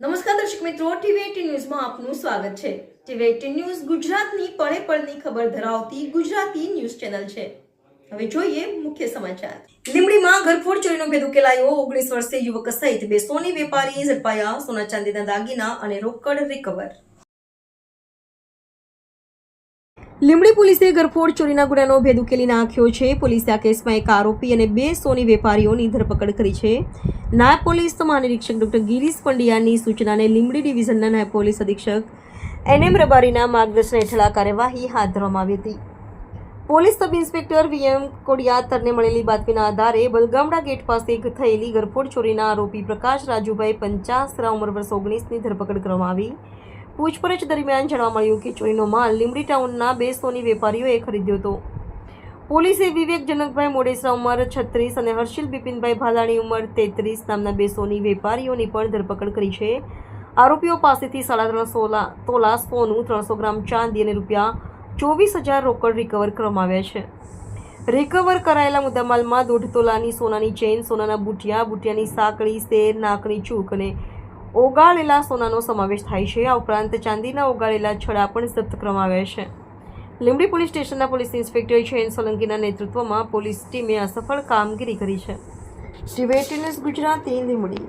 નમસ્કાર દર્શક મિત્રો, ટીવી18 ન્યૂઝમાં આપનું સ્વાગત છે। ટીવી18 ન્યૂઝ ગુજરાતની પળે પળની ખબર ધરાવતી ગુજરાતી ન્યૂઝ ચેનલ છે। હવે જોઈએ મુખ્ય સમાચાર। લીંબડીમાં ઘરફોડ ચોરીનો ભેદ ઉકેલાયો। 19 વર્ષીય યુવક સહિત બે સોની વેપારી ઝડપાયા। સોના ચાંદીના દાગીના અને રોકડ રિકવર। લીંબડી પોલીસે ઘરફોડ ચોરીના ગુનાનો ભેદ ઉકેલી નાખ્યો છે। પોલીસે આ કેસમાં એક આરોપી અને બે સોની વેપારીઓની ધરપકડ કરી છે। નાયબ પોલીસ મહાનિરીક્ષક ડોક્ટર ગિરીશ પંડ્યાની સૂચનાને લીંબડી ડિવિઝનના નાયબ પોલીસ અધિક્ષક NM રબારીના માર્ગદર્શન હેઠળ આ કાર્યવાહી હાથ ધરવામાં આવી હતી। પોલીસ સબ ઇન્સ્પેક્ટર VM કોડિયાતરને મળેલી બાતમીના આધારે બલગામડા ગેટ પાસે થયેલી ઘરફોડ ચોરીના આરોપી પ્રકાશ રાજુભાઈ 50 ઉંમર વર્ષ 19ની ધરપકડ કરવામાં આવી। પૂછપરછ દરમિયાન જાણવા મળ્યું કે ચોરીનો માલ લીંબડી ટાઉનના બે સોની વેપારીઓએ ખરીદ્યો હતો। પોલીસે વિવેક જનકભાઈ મોડેસરા ઉંમર 36 અને હર્ષિલ બિપિનભાઈ ભાલાણી ઉંમર 33 નામના બે સોની વેપારીઓની પણ ધરપકડ કરી છે। આરોપીઓ પાસેથી 3.5 તોલા સોનું, 300 ગ્રામ ચાંદી અને ₹24,000 રોકડ રિકવર કરવામાં આવ્યા છે। રિકવર કરાયેલા મુદ્દામાલમાં 1.5 તોલાની સોનાની ચેઇન, સોનાના બુટિયાની સાંકળી, સેર, નાકની ચૂક અને ઓગાળેલા સોનાનો સમાવેશ થાય છે। આ ઉપરાંત ચાંદીના ઓગાળેલા છડા પણ જપ્ત કરવામાં આવ્યા છે। લીંબડી પોલીસ સ્ટેશનના પોલીસ ઇન્સ્પેક્ટર જયંત સોલંકીના નેતૃત્વમાં પોલીસ ટીમે આ સફળ કામગીરી કરી છે। ટીવી18 ન્યૂઝ ગુજરાતી લીંબડી।